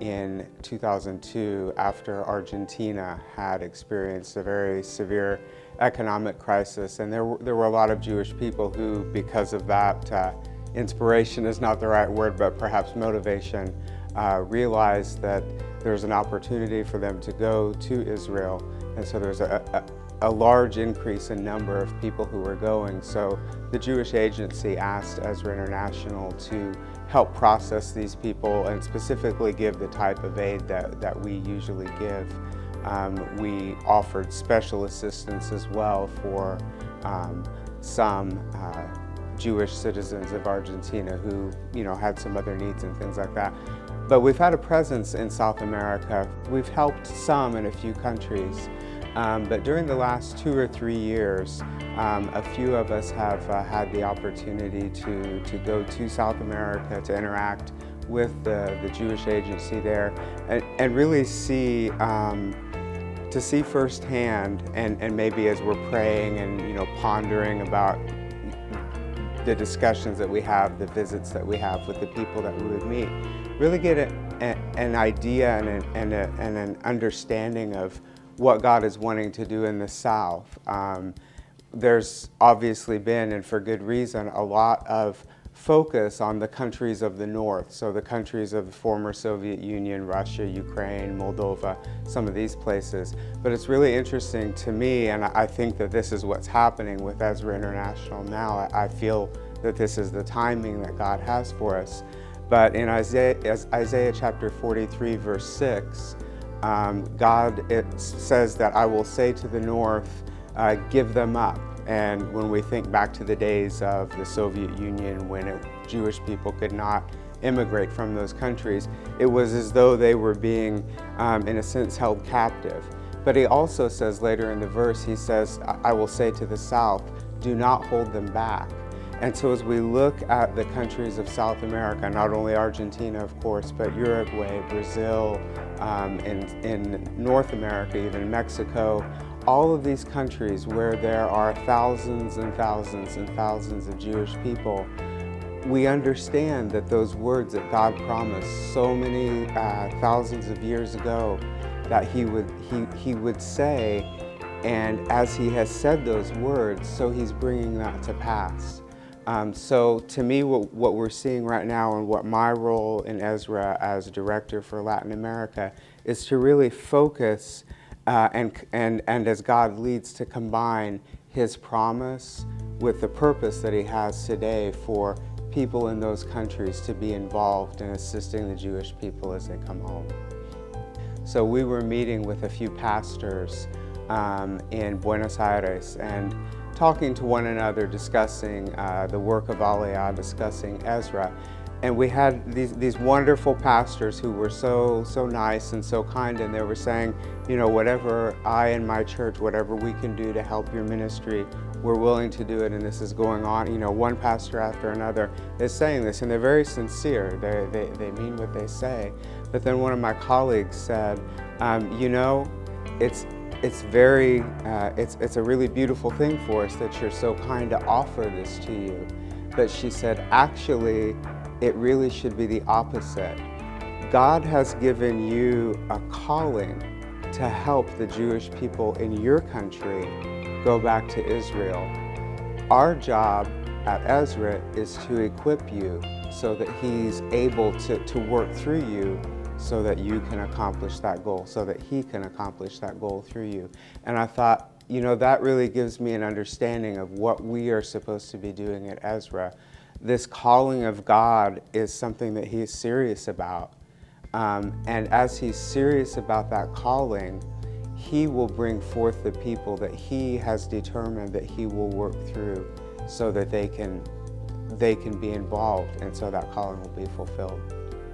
in 2002 after Argentina had experienced a very severe economic crisis. And there were a lot of Jewish people who, because of that, inspiration is not the right word, but perhaps motivation, realized that there's an opportunity for them to go to Israel. And so there's a large increase in number of people who were going. So the Jewish Agency asked Ezra International to help process these people and specifically give the type of aid that we usually give. We offered special assistance as well for some Jewish citizens of Argentina who, had some other needs and things like that. But we've had a presence in South America. We've helped some in a few countries. But during the last 2 or 3 years, a few of us have had the opportunity to go to South America to interact with the Jewish Agency there and really see, to see firsthand, and maybe as we're praying and pondering about the discussions that we have, the visits that we have with the people that we would meet, really get an idea and an understanding of what God is wanting to do in the South. There's obviously been, and for good reason, a lot of focus on the countries of the North, so the countries of the former Soviet Union, Russia, Ukraine, Moldova, some of these places. But it's really interesting to me, and I think that this is what's happening with Ezra International now. I feel that this is the timing that God has for us. But in Isaiah chapter 43, verse 6, God says that I will say to the North, give them up. And when we think back to the days of the Soviet Union when Jewish people could not immigrate from those countries, it was as though they were being, in a sense, held captive. But he also says later in the verse, he says, I will say to the South, do not hold them back. And so as we look at the countries of South America, not only Argentina, of course, but Uruguay, Brazil, in North America, even Mexico, all of these countries where there are thousands and thousands and thousands of Jewish people, we understand that those words that God promised so many thousands of years ago that He would say, and as He has said those words, so He's bringing that to pass. So to me, what we're seeing right now and what my role in Ezra as director for Latin America is to really focus and as God leads, to combine His promise with the purpose that He has today for people in those countries to be involved in assisting the Jewish people as they come home. So we were meeting with a few pastors in Buenos Aires and talking to one another, discussing the work of Aliyah, discussing Ezra. And we had these wonderful pastors who were so nice and so kind, and they were saying, whatever I and my church, whatever we can do to help your ministry, we're willing to do it, and this is going on. One pastor after another is saying this, and they're very sincere. They mean what they say. But then one of my colleagues said, it's a really beautiful thing for us that you're so kind to offer this to you. But she said, actually, it really should be the opposite. God has given you a calling to help the Jewish people in your country go back to Israel. Our job at Ezra is to equip you so that He's able to work through you so that you can accomplish that goal, so that He can accomplish that goal through you. And I thought, that really gives me an understanding of what we are supposed to be doing at Ezra. This calling of God is something that He is serious about. And as He's serious about that calling, He will bring forth the people that He has determined that He will work through so that they can be involved, and so that calling will be fulfilled.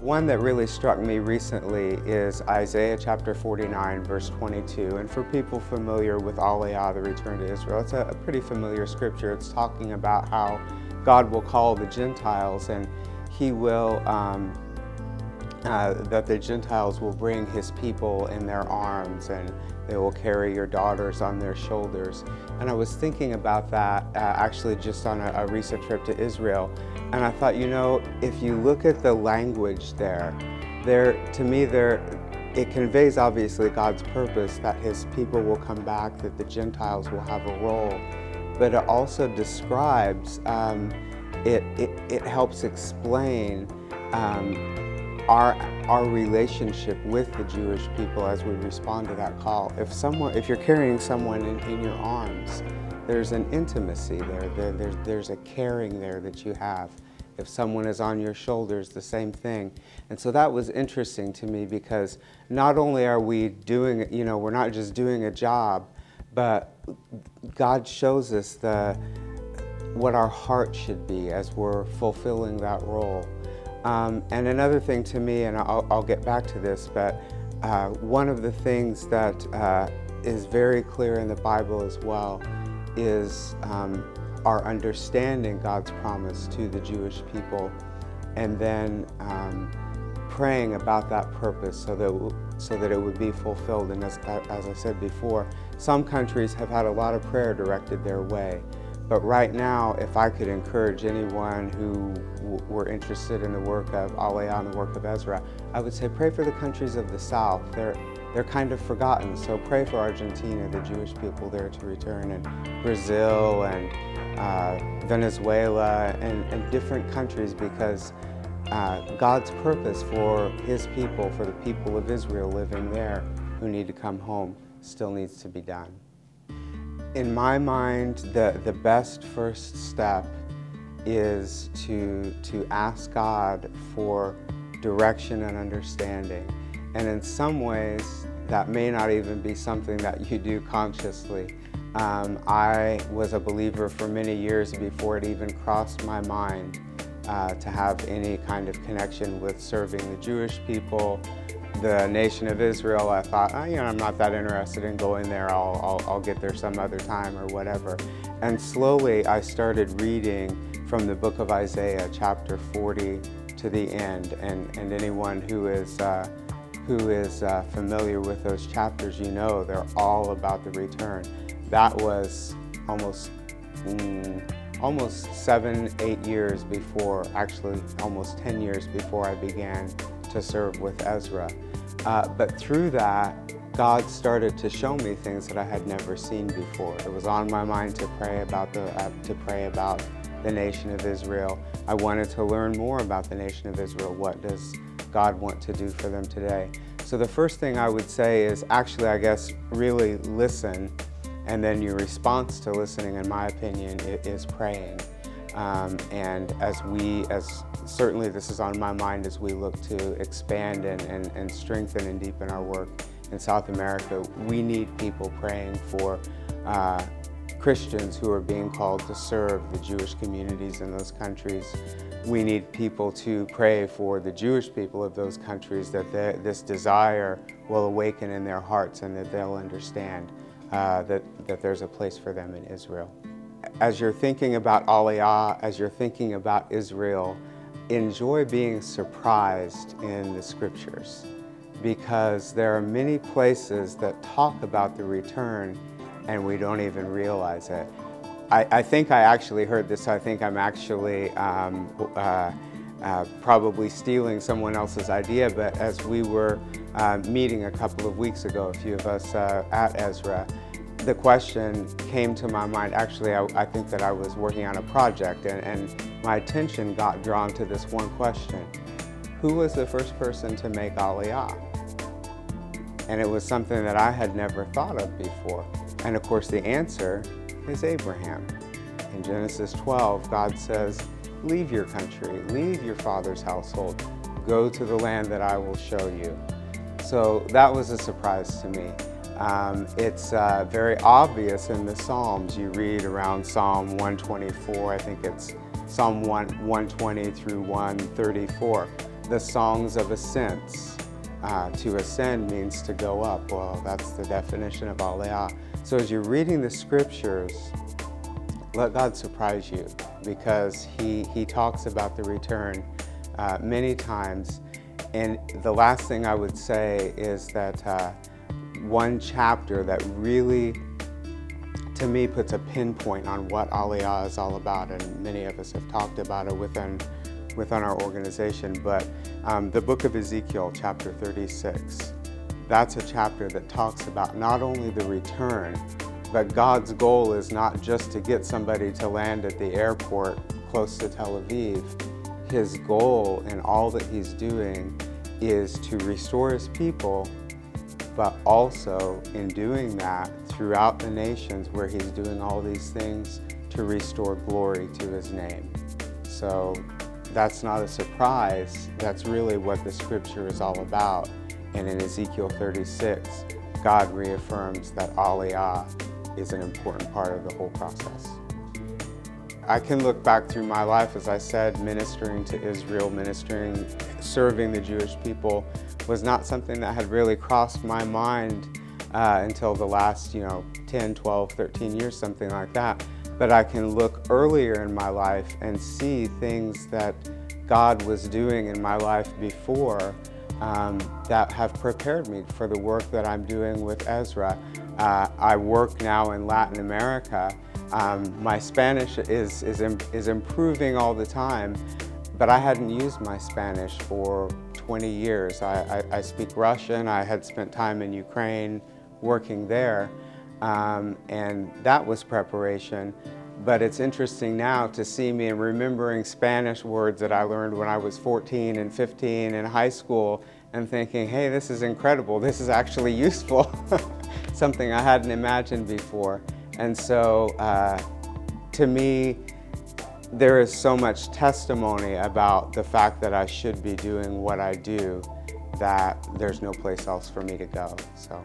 One that really struck me recently is Isaiah chapter 49, verse 22. And for people familiar with Aliyah, the return to Israel, it's a pretty familiar scripture. It's talking about how God will call the Gentiles, and He will, that the Gentiles will bring His people in their arms, and they will carry your daughters on their shoulders. And I was thinking about that actually just on a recent trip to Israel. And I thought, if you look at the language there, to me, it conveys obviously God's purpose, that his people will come back, that the Gentiles will have a role, but it also describes, it helps explain our relationship with the Jewish people as we respond to that call. If you're carrying someone in your arms, there's an intimacy there. There's a caring there that you have. If someone is on your shoulders, the same thing. And so that was interesting to me, because not only are we doing, we're not just doing a job, but God shows us what our heart should be as we're fulfilling that role. And another thing to me, and I'll get back to this, but one of the things that is very clear in the Bible as well is our understanding God's promise to the Jewish people, and then praying about that purpose so that it would be fulfilled. And as I said before, some countries have had a lot of prayer directed their way. But right now, if I could encourage anyone who were interested in the work of Aliyah and the work of Ezra, I would say pray for the countries of the South. They're kind of forgotten, so pray for Argentina, the Jewish people there to return, and Brazil and Venezuela and different countries, because God's purpose for his people, for the people of Israel living there who need to come home, still needs to be done. In my mind, the best first step is to ask God for direction and understanding. And in some ways, that may not even be something that you do consciously. I was a believer for many years before it even crossed my mind to have any kind of connection with serving the Jewish people, the nation of Israel. I thought, I'm not that interested in going there. I'll get there some other time or whatever. And slowly I started reading from the book of Isaiah, chapter 40 to the end. And anyone who is familiar with those chapters, they're all about the return. That was almost 7-8 years before, actually almost 10 years before I began to serve with Ezra. But through that, God started to show me things that I had never seen before. It was on my mind to pray about the nation of Israel. I wanted to learn more about the nation of Israel. What does God want to do for them today? So the first thing I would say is actually, I guess, really listen, and then your response to listening, in my opinion, is praying. And as certainly this is on my mind as we look to expand and strengthen and deepen our work in South America, we need people praying for Christians who are being called to serve the Jewish communities in those countries. We need people to pray for the Jewish people of those countries, that this desire will awaken in their hearts and that they'll understand that there's a place for them in Israel. As you're thinking about Aliyah, as you're thinking about Israel, enjoy being surprised in the scriptures, because there are many places that talk about the return and we don't even realize it. I think I actually heard this. I think I'm actually probably stealing someone else's idea, but as we were meeting a couple of weeks ago, a few of us at Ezra, the question came to my mind. Actually, I think that I was working on a project, and my attention got drawn to this one question. Who was the first person to make Aliyah? And it was something that I had never thought of before. And of course, the answer is Abraham. In Genesis 12, God says, leave your country, leave your father's household, go to the land that I will show you. So that was a surprise to me. It's very obvious in the Psalms. You read around Psalm 124, I think it's Psalm 120 through 134, the songs of ascents. To ascend means to go up. Well, that's the definition of Aliyah. So as you're reading the scriptures, let God surprise you, because He talks about the return many times. And the last thing I would say is that one chapter that really, to me, puts a pinpoint on what Aliyah is all about, and many of us have talked about it within within our organization, but the book of Ezekiel, chapter 36, that's a chapter that talks about not only the return, but God's goal is not just to get somebody to land at the airport close to Tel Aviv. His goal and all that he's doing is to restore his people, but also in doing that throughout the nations where he's doing all these things to restore glory to his name. So that's not a surprise. That's really what the scripture is all about. And in Ezekiel 36, God reaffirms that Aliyah is an important part of the whole process. I can look back through my life, as I said, ministering to Israel, serving the Jewish people was not something that had really crossed my mind until the last 10, 12, 13 years, something like that. But I can look earlier in my life and see things that God was doing in my life before that have prepared me for the work that I'm doing with Ezra. I work now in Latin America. My Spanish is improving all the time, but I hadn't used my Spanish for 20 years. I speak Russian. I had spent time in Ukraine working there, and that was preparation. But it's interesting now to see me remembering Spanish words that I learned when I was 14 and 15 in high school and thinking, hey, this is incredible. This is actually useful. Something I hadn't imagined before. And so to me, there is so much testimony about the fact that I should be doing what I do that there's no place else for me to go. So.